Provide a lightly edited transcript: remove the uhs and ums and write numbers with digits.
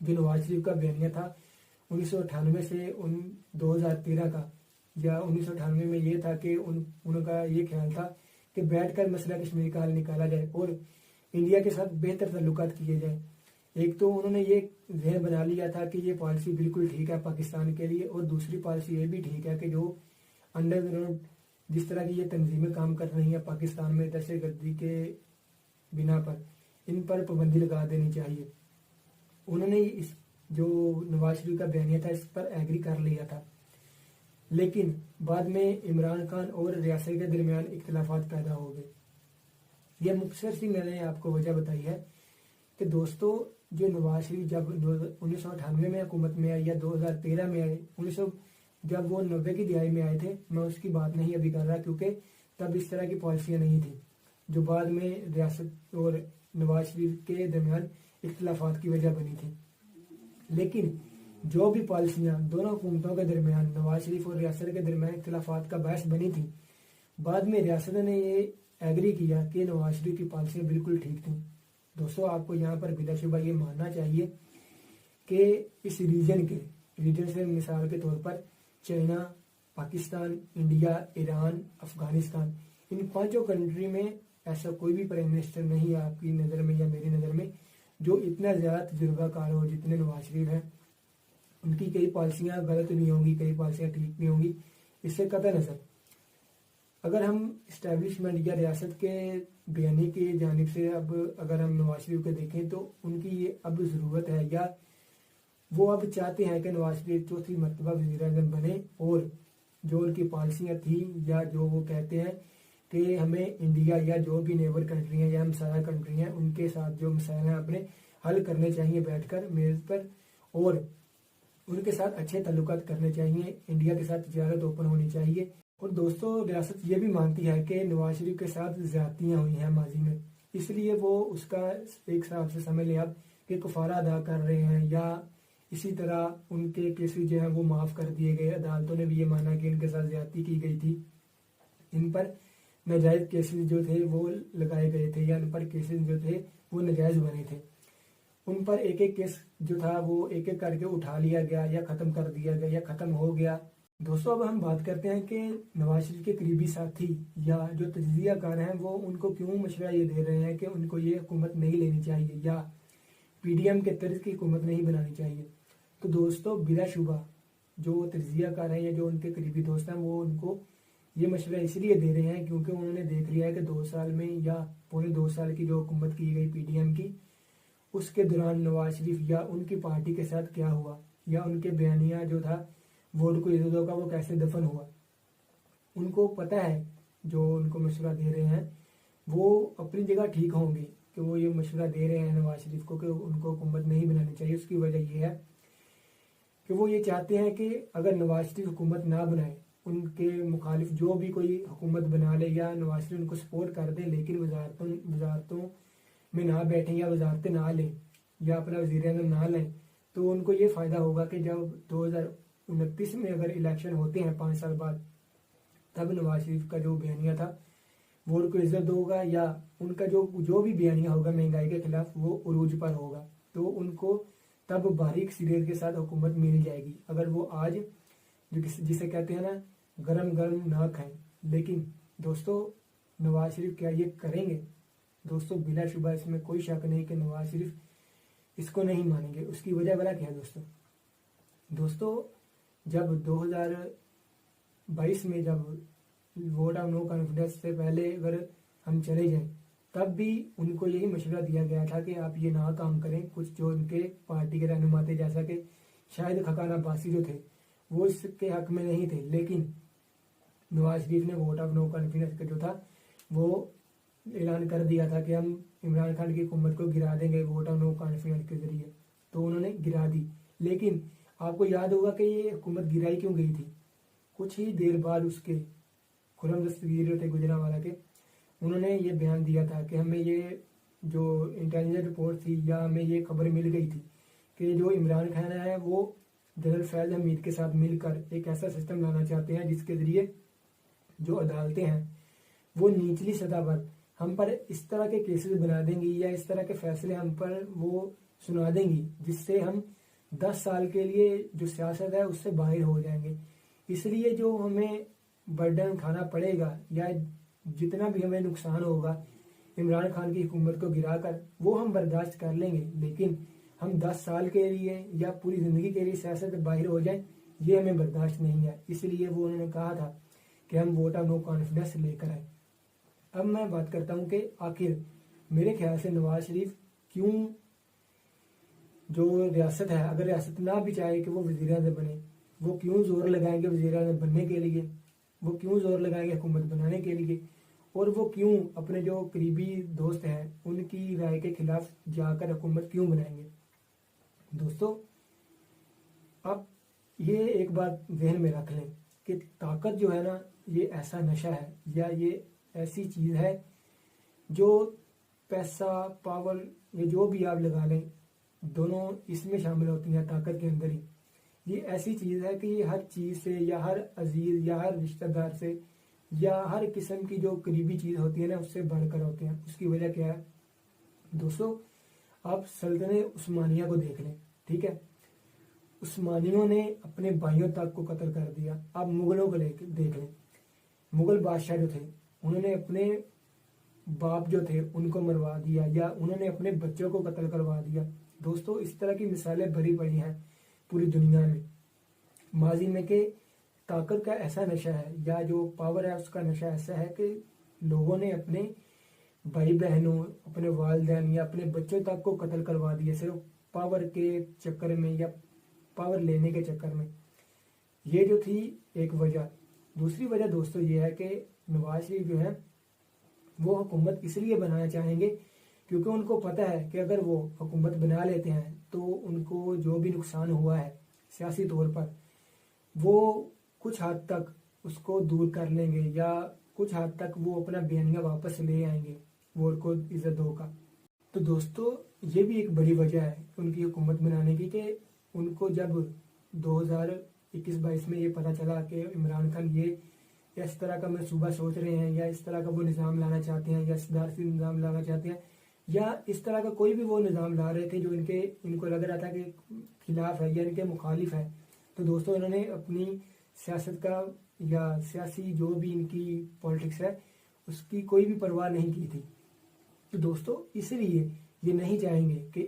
جو نواز شریف کا بیانیہ تھا 1998 سے 2013 کا، یا 1998 میں یہ تھا کہ ان کا یہ خیال تھا کہ بیٹھ کر مسئلہ کشمیر کا حل نکالا جائے اور انڈیا کے ساتھ بہتر تعلقات کیے جائیں۔ ایک تو انہوں نے یہ ذہن بنا لیا تھا کہ یہ پالیسی بالکل ٹھیک ہے پاکستان کے لیے، اور دوسری پالیسی یہ بھی ٹھیک ہے کہ جو انڈر گراؤنڈ جس طرح کی یہ تنظیمیں کام کر رہی ہیں پاکستان میں دہشت گردی کے بنا پر، ان پر پابندی لگا دینی چاہیے۔ انہوں نے اس جو نواز شریف کا بیانیہ تھا اس پر ایگری کر لیا تھا، لیکن بعد میں عمران خان اور ریاست کے درمیان اختلافات پیدا ہو گئے۔ یہ مختصر سی میں نے آپ کو وجہ بتائی ہے کہ دوستو، جو نواز شریف جب 1998 میں حکومت میں آئے یا 2013 میں آئے، جب وہ 90 کی دہائی میں آئے تھے، میں اس کی بات نہیں ابھی کر رہا کیونکہ تب اس طرح کی پالیسیاں نہیں تھیں جو بعد میں ریاست اور نواز شریف کے درمیان اختلافات کی وجہ بنی تھی۔ لیکن جو بھی پالیسیاں دونوں حکومتوں کے درمیان نواز شریف اور ریاست کے درمیان اختلافات کا باعث بنی تھی، بعد میں ریاست نے یہ ایگری کیا کہ نواز شریف کی پالیسیاں بالکل ٹھیک تھیں۔ دوستو، آپ کو یہاں پر بلا شبہ یہ ماننا چاہیے کہ اس ریجن سے مثال کے طور پر چائنا، پاکستان، انڈیا، ایران، افغانستان، ان پانچوں کنٹری میں ایسا کوئی بھی پرائم منسٹر نہیں ہے آپ کی نظر میں یا میری نظر میں جو اتنا زیادہ تجربہ کار ہو جتنے نواز شریف ہیں۔ ان کی کئی پالیسیاں غلط نہیں ہوں گی، کئی پالیسیاں ٹھیک نہیں ہوں گی، اس سے قطع نظر اگر ہم اسٹیبلشمنٹ یا ریاست کے بیانی کی جانب سے اگر ہم نواز شریف کو دیکھیں تو ان کی یہ اب ضرورت ہے، یا وہ اب چاہتے ہیں کہ نواز شریف چوتھی مرتبہ وزیر اعظم بنے، اور جو ان کی پالیسیاں تھیں یا جو وہ کہتے ہیں کہ ہمیں انڈیا یا جو بھی نیبر کنٹری ہیں یا ہمسایہ کنٹری ہیں ان کے ساتھ جو مسائل ہیں اپنے حل کرنے چاہیے بیٹھ کر میز پر، اور ان کے ساتھ اچھے تعلقات کرنے چاہیے، انڈیا کے ساتھ تجارت اوپن ہونی چاہیے۔ اور دوستو، ریاست یہ بھی مانتی ہے کہ نواز شریف کے ساتھ زیادتیاں ہوئی ہیں ماضی میں، اس لیے وہ اس کا ایک حساب سے سمجھ لیں آپ کہ کفارہ ادا کر رہے ہیں، یا اسی طرح ان کے کیسز جو ہیں وہ معاف کر دیے گئے۔ عدالتوں نے بھی یہ مانا کہ ان کے ساتھ زیادتی کی گئی تھی، ان پر ناجائز کیسز جو تھے وہ لگائے گئے تھے، یا ان پر کیسز جو تھے وہ ناجائز بنے تھے، ان پر ایک ایک کیس جو تھا وہ ایک ایک کر کے اٹھا لیا گیا یا ختم کر دیا گیا یا ختم ہو گیا۔ دوستو، اب ہم بات کرتے ہیں کہ نواز شریف کے قریبی ساتھی یا جو تجزیہ کار ہیں وہ ان کو کیوں مشورہ یہ دے رہے ہیں کہ ان کو یہ حکومت نہیں لینی چاہیے یا پی ڈی ایم کے طرز کی حکومت نہیں بنانی چاہیے۔ تو دوستو، بلا شبہ جو تجزیہ کار ہیں یا جو ان کے قریبی دوست ہیں وہ ان کو یہ مشورہ اس لیے دے رہے ہیں کیونکہ انہوں نے دیکھ لیا ہے کہ 2 سال میں یا پونے 2 سال کی جو حکومت کی گئی پی ڈی ایم کی، اس کے دوران نواز شریف یا ان کی پارٹی کے ساتھ کیا ہوا، یا ان کے بیانیہ جو تھا ووٹ کو عزت کا وہ کیسے دفن ہوا۔ ان کو پتہ ہے جو ان کو مشورہ دے رہے ہیں وہ اپنی جگہ ٹھیک ہوں گے کہ وہ یہ مشورہ دے رہے ہیں نواز شریف کو کہ ان کو حکومت نہیں بنانی چاہیے۔ اس کی وجہ یہ ہے کہ وہ یہ چاہتے ہیں کہ اگر نواز شریف حکومت نہ بنائے، ان کے مخالف جو بھی کوئی حکومت بنا لے یا نواز شریف ان کو سپورٹ کر دیں لیکن وزارتوں میں نہ بیٹھیں یا وزارتیں نہ لیں یا اپنا وزیر اعظم نہ لیں، تو ان کو یہ فائدہ ہوگا کہ جب 2029 میں اگر الیکشن ہوتے ہیں 5 سال بعد، تب نواز شریف کا جو بیانیہ تھا ووٹ کو عزت ہوگا، یا ان کا جو بھی بیانیہ ہوگا مہنگائی کے خلاف وہ عروج پر ہوگا، تو ان کو تب باریک سیریت کے ساتھ حکومت مل جائے گی۔ اگر وہ آج جسے کہتے ہیں نا گرم گرم نہ کھائیں، لیکن دوستو نواز شریف کیا یہ کریں گے؟ دوستو بلا شبہ اس میں کوئی شک نہیں کہ نواز شریف اس کو نہیں مانیں گے۔ اس کی وجہ بلا کیا ہے دوستو، جب 2022 میں جب ووٹ آف نو کانفیڈنس سے پہلے اگر ہم چلے جائیں، تب بھی ان کو یہی مشورہ دیا گیا تھا کہ آپ یہ نہ کام کریں۔ کچھ جو ان کے پارٹی کے رہنما تھے جیسا کہ شاہد خاقان عباسی جو تھے وہ اس کے حق میں نہیں تھے، لیکن نواز شریف نے ووٹ آف نو کانفیڈنس کا جو تھا وہ اعلان کر دیا تھا کہ ہم عمران خان کی حکومت کو گرا دیں گے ووٹ آف نو کانفیڈنس کے ذریعے، تو انہوں نے گرا دی۔ لیکن آپ کو یاد ہوگا کہ یہ حکومت گرائی کیوں گئی تھی؟ کچھ ہی دیر بعد اس کے خرم دستگیر جو تھے گجرانوالہ کے، انہوں نے یہ بیان دیا تھا کہ ہمیں یہ جو انٹیلیجنس رپورٹ تھی یا ہمیں یہ خبر مل گئی تھی کہ جو عمران خان ہے وہ جنرل فیض حمید کے ساتھ مل کر ایک ایسا سسٹم لانا چاہتے ہیں جس کے ذریعے جو عدالتیں ہیں وہ نچلی سطح پر ہم پر اس طرح کے کیسز بنا دیں گی یا اس طرح کے فیصلے ہم پر وہ سنا دیں گی، جس سے ہم 10 سال کے لیے جو سیاست ہے اس سے باہر ہو جائیں گے۔ اس لیے جو ہمیں برڈن کھانا پڑے گا یا جتنا بھی ہمیں نقصان ہوگا عمران خان کی حکومت کو گرا کر، وہ ہم برداشت کر لیں گے، لیکن ہم 10 سال کے لیے یا پوری زندگی کے لیے سیاست سے باہر ہو جائیں، یہ ہمیں برداشت نہیں ہے۔ اس لیے وہ انہوں نے کہا تھا کہ ہم ووٹ آف نو کانفیڈنس لے کر آئے۔ اب میں بات کرتا ہوں کہ آخر میرے خیال سے نواز شریف کیوں جو ریاست ہے، اگر ریاست نہ بھی چاہے کہ وہ وزیر اعظم بنے، وہ کیوں زور لگائیں گے وزیر اعظم بننے کے لیے، وہ کیوں زور لگائیں گے حکومت بنانے کے لیے، اور وہ کیوں اپنے جو قریبی دوست ہیں ان کی رائے کے خلاف جا کر حکومت کیوں بنائیں گے۔ دوستو، اب یہ ایک بات ذہن میں رکھ لیں کہ طاقت جو ہے نا، یہ ایسا نشہ ہے یا یہ ایسی چیز ہے جو پیسہ، پاور، یا جو بھی آپ لگا لیں، دونوں اس میں شامل ہوتی ہیں طاقت کے اندر ہی۔ یہ ایسی چیز ہے کہ یہ ہر چیز سے یا ہر عزیز یا ہر رشتہ دار سے یا ہر قسم کی جو قریبی چیز ہوتی ہے نا اس سے بڑھ کر ہوتے ہیں۔ اس کی وجہ کیا ہے دوستو؟ آپ سلطنت عثمانیہ کو دیکھ لیں، ٹھیک ہے؟ عثمانیوں نے اپنے بھائیوں تک کو قتل کر دیا۔ آپ مغلوں کو دیکھ لیں، مغل بادشاہ جو تھے انہوں نے اپنے باپ جو تھے ان کو مروا دیا، یا انہوں نے اپنے بچوں کو قتل کروا دیا۔ دوستو، اس طرح کی مثالیں بھری پڑی ہیں پوری دنیا میں ماضی میں کہ طاقت کا ایسا نشہ ہے یا جو پاور ہے اس کا نشہ ایسا ہے کہ لوگوں نے اپنے بھائی بہنوں، اپنے والدین یا اپنے بچوں تک کو قتل کروا دیا صرف پاور کے چکر میں یا پاور لینے کے چکر میں۔ یہ جو تھی ایک وجہ۔ دوسری وجہ دوستو یہ ہے کہ نواز شریف جو ہے وہ حکومت اس لیے بنانا چاہیں گے کیونکہ ان کو پتہ ہے کہ اگر وہ حکومت بنا لیتے ہیں تو ان کو جو بھی نقصان ہوا ہے سیاسی طور پر وہ کچھ حد تک اس کو دور کر لیں گے، یا کچھ حد تک وہ اپنا بیانیہ واپس لے آئیں گے ووٹ کو عزت دو کا۔ تو دوستو، یہ بھی ایک بڑی وجہ ہے ان کی حکومت بنانے کی کہ ان کو جب 2021-22 میں یہ پتہ چلا کہ عمران خان یہ اس طرح کا منصوبہ سوچ رہے ہیں یا اس طرح کا وہ نظام لانا چاہتے ہیں یا صدارتی نظام لانا چاہتے ہیں یا اس طرح کا کوئی بھی وہ نظام لا رہے تھے جو ان کو لگ رہا تھا کہ خلاف ہے یا ان کے مخالف ہے، تو دوستو انہوں نے اپنی سیاست کا یا سیاسی جو بھی ان کی پولیٹکس ہے اس کی کوئی بھی پرواہ نہیں کی تھی۔ تو دوستو، اس لیے یہ نہیں چاہیں گے کہ